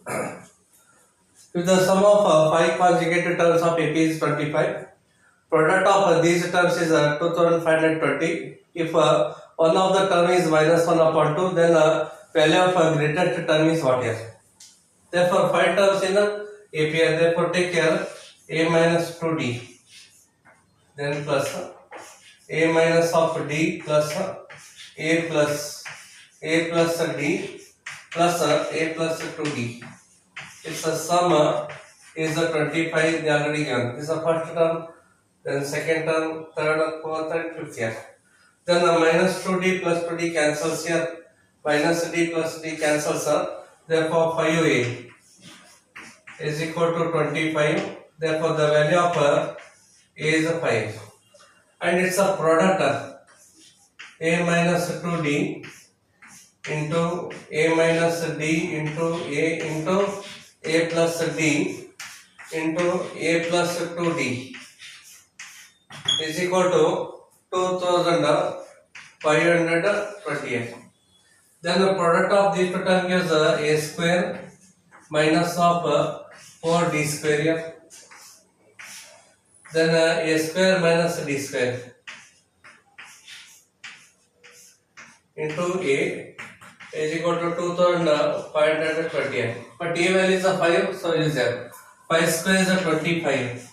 If the sum of 5 conjugated terms of AP is 25, product of these terms is 2520. If one of the term is minus 1 upon 2, then value of greatest term is what here? Therefore, 5 terms in API, therefore take care A minus 2D, then plus A minus of D plus A plus D plus A plus 2D. Its sum is 25, they already given. This is the first term, then second term, third, fourth, and fifth here. Then minus 2D plus 2D cancels here, minus D plus D cancels here. Therefore, 5A is equal to 25. Therefore, the value of A is 5. And it's a product A minus 2D into A minus D into A plus D into A plus 2D is equal to 2528. Then the product of these two terms is A square minus of 4D square here. Then A square minus D square into A is equal to 2528. But A value is 5, so it is there. 5 square is 25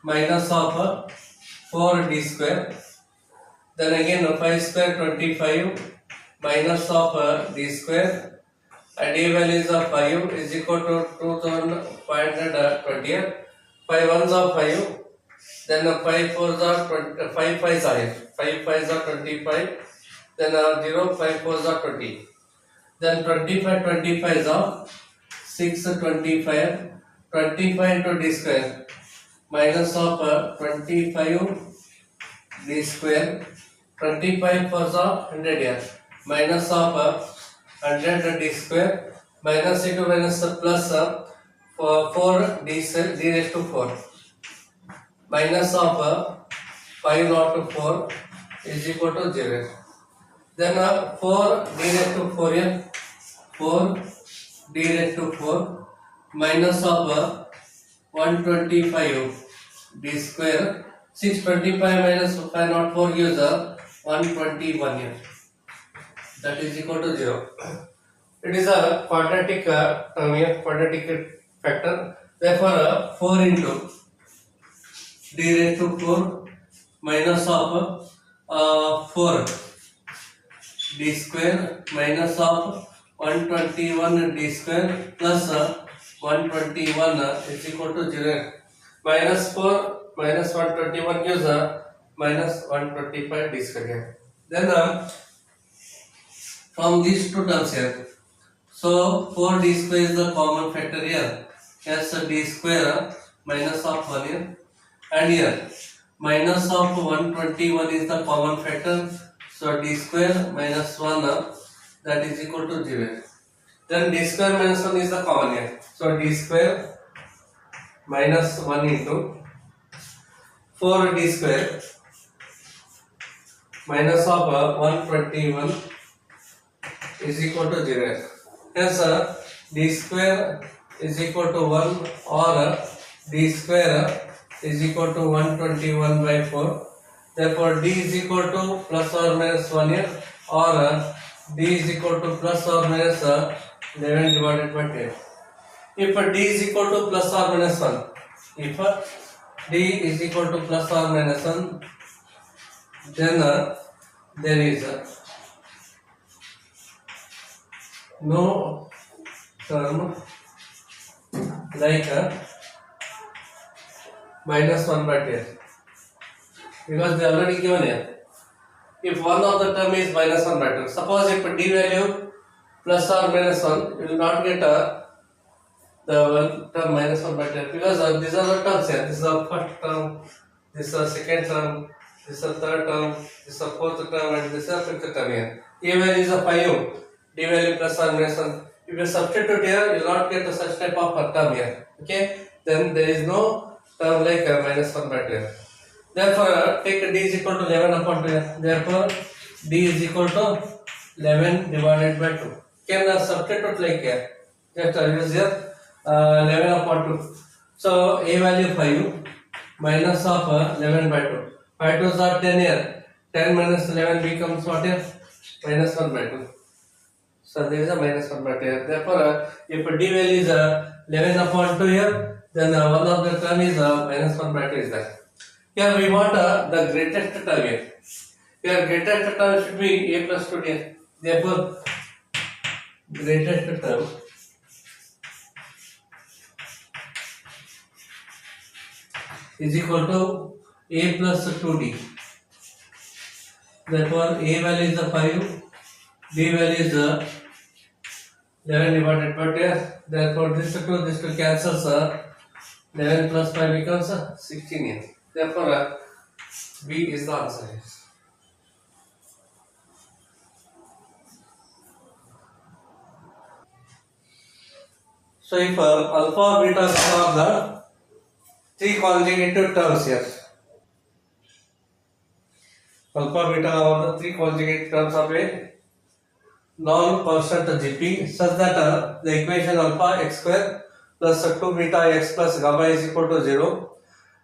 minus of 4D square. Then again 5 square 25 minus of D square, and A value is 5 is equal to 2528. 5 ones are 5, then 5 fours are 20, 5 fives are here. 5 fives are 25, then 0, 5 fours are 20. Then 25 25 are 6 25, 25 into D square minus of 25 D square, 25 fours are 100 here, minus of 100 D square, minus into minus plus 4 D raised to 4, minus of 5 not to 4 is equal to 0. Then 4 D raised to 4 here, 4 D raised to 4 minus of 125 D square, 625 minus 5 not 4 gives 121 here. That is equal to 0. It is a quadratic term here, quadratic factor. Therefore, 4 into D raised to 4 minus of 4 D square minus of 121 D square plus 121 is equal to 0. Minus 4 minus 121 gives minus 125 D square here. Then from these two terms here, so 4 D square is the common factor here. Yes, D square minus of 1 here, and here minus of 121 is the common factor. So D square minus 1 that is equal to 0. Then D square minus 1 is the common here. So D square minus 1 into 4 D square minus of 121 is equal to 0. Hence D square is equal to 1, or D square is equal to 121 by 4. Therefore, D is equal to plus or minus 1 here, or D is equal to plus or minus 11 divided by 10. If D is equal to plus or minus 1, if D is equal to plus or minus 1, then there is no term like minus 1 by 10, because they already given here. If one of the term is minus 1 by 2, suppose if D value plus or minus 1, you will not get the one term minus 1 by 10, because these are the terms here. This is the first term, this is the second term, this is the third term, this is the fourth term, and this is the fifth term here. A value is a 5, D value plus or minus 1. If you substitute here, you will not get such type of term here. Okay, then there is no term like minus 1 by 10. Therefore, take D is equal to 11 upon 2. Therefore, D is equal to 11 divided by 2. Can substitute like here. Just use here 11 upon 2. So a value 5 minus of 11 by 2. 5 2s are 10 here. 10 minus 11 becomes what here? Minus 1 by 2. So there is a minus 1 by 2 here. Therefore, if d value is 11 upon 2 here, then one of the term is minus 1 by 2 is there. Here we want the greatest term here. Here greatest term should be a plus 2 here. Therefore, greatest term is equal to a plus 2d. Therefore, a value is 5, d value is 11 divided by 2. Therefore, this two cancels. 11 plus 5 becomes 16 here. Therefore, B is the answer. So, if alpha, beta, gamma are the three conjugative terms here. Alpha, beta are the three conjugative terms of a non-constant GP such that the equation alpha x square plus 2 beta x plus gamma is equal to 0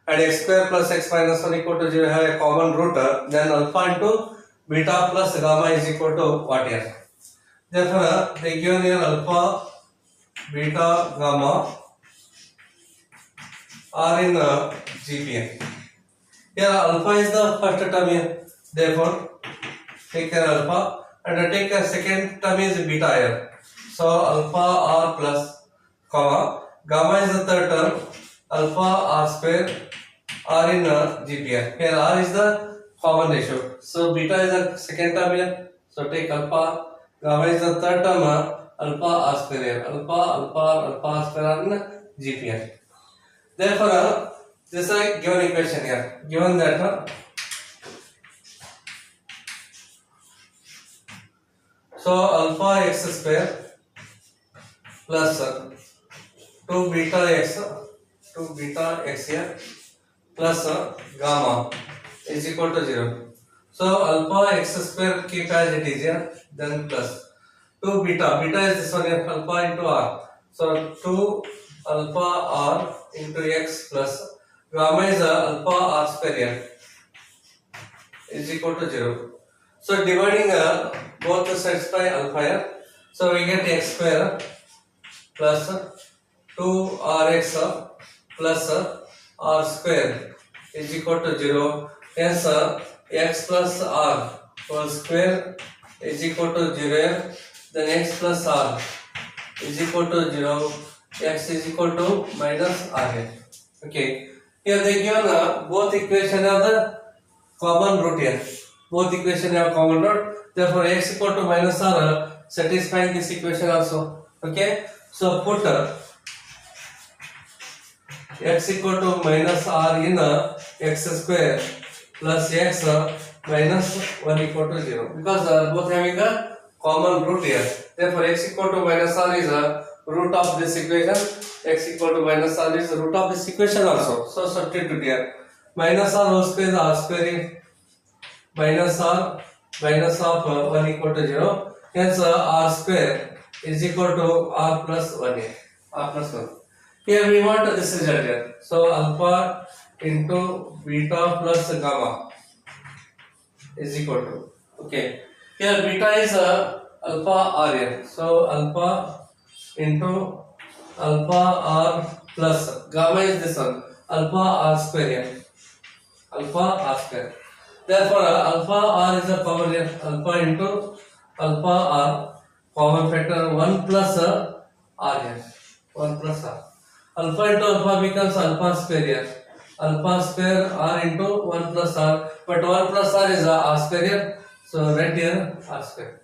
and x square plus x minus 1 equal to 0 have a common root, then alpha into beta plus gamma is equal to what here? Therefore, they given here alpha, beta, gamma are in GPM. Here alpha is the first term here. Therefore, take care alpha and take care second term is beta here. So alpha r plus comma gamma is the third term alpha r square r in GPR. Here r is the common ratio. So beta is the second term here. So take alpha, gamma is the third term alpha r square here. Alpha r square r in GPR. Therefore, this is a given equation here. Given that so alpha x square plus 2 beta x here plus gamma is equal to 0. So alpha x square keep as it is here, then plus 2 beta is this one here, alpha into r. So 2 alpha r into x plus gamma is alpha r square here is equal to 0. So dividing both the sides by alpha here, so we get x square plus 2rx plus r square is equal to 0. Hence x plus r whole square is equal to 0. Then x plus r is equal to 0. X is equal to minus r here. Okay. Here they given both equation have the common root here. Both equation have common root. Therefore, x equal to minus r satisfying this equation also. Okay. So put x equal to minus r in x square plus x minus 1 equal to 0 because both having a common root here. Therefore, x equal to minus r is root of this equation. X equal to minus r is root of this equation also. So substitute here. Minus r whole square is r square minus r minus of 1 equal to 0. Hence r square is equal to r plus 1 here. R plus 1. Here we want this result here. So alpha into beta plus gamma is equal to, okay. Here beta is alpha r here. So alpha into alpha r plus gamma is this one, alpha r square here. Alpha r square. Therefore, alpha r is a common here. Alpha into alpha r common factor 1 plus r here. 1 plus r. Alpha into alpha becomes alpha square here. Alpha square r into 1 plus r. But 1 plus r is r square here. So right here r square.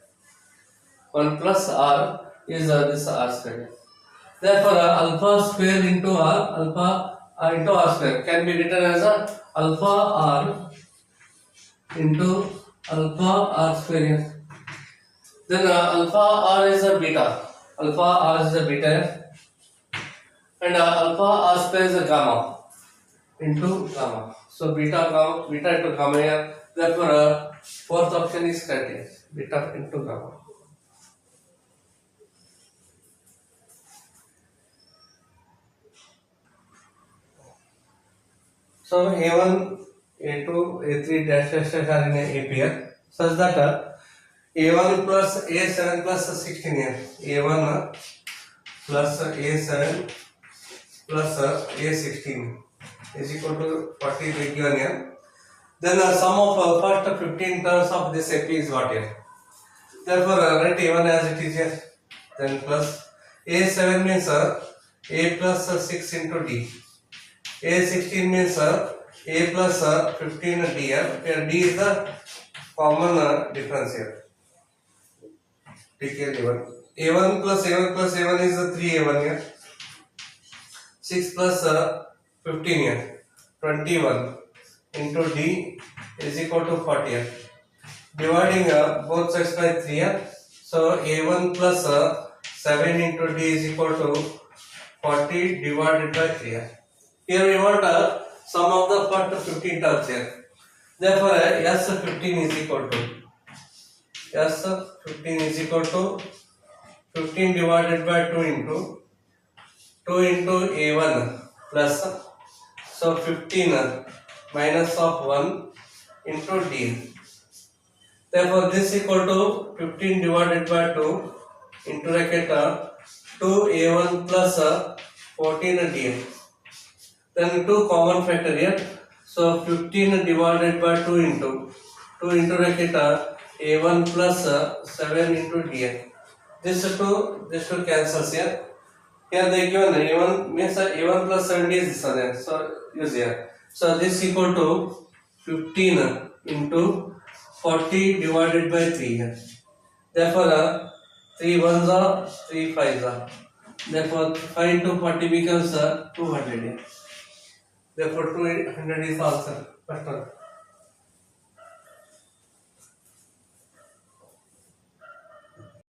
1 plus r is this r square. Therefore, alpha square into r, alpha into r square can be written as alpha r into alpha r square here. Then alpha r is a beta. Alpha r is a beta here. And alpha r square is a gamma into gamma. So beta into gamma here. Therefore, fourth option is correct here. Beta into gamma. So A1, A2, A3 dash dash dash are in a pair such that A1 plus A7 plus 16 here. A1 plus A7 plus A16 is equal to 40 given here. Then sum of first 15 terms of this AP is what here. Therefore, write A1 as it is here. Then plus A7 means A plus 6 into D. A16 means A plus 15 D here. Here D is the common difference here. Take care A1. A1 plus A1 plus A1 is 3A1 here. 6 plus 15 here. 21 into D is equal to 40 here. Dividing both sides by 3 here. So A1 plus 7 into D is equal to 40 divided by 3 here. Here we want sum of the first 15 terms here. Therefore, S15 is equal to S15 is equal to 15 divided by 2 into A1 plus so 15 minus of 1 into D. Therefore, this equal to 15 divided by 2 into bracket 2A1 plus 14 D. Then 2 common factor here. So 15 divided by 2 into bracket A1 plus 7 into D. This two cancels here. Here they given A1 means A1 plus 7 is this one. So use here. So this equal to 15 into 40 divided by 3 here. Therefore 3 ones are 3 5s are. Therefore 5 into 40 becomes 200 here. Therefore 200 is the answer. First one.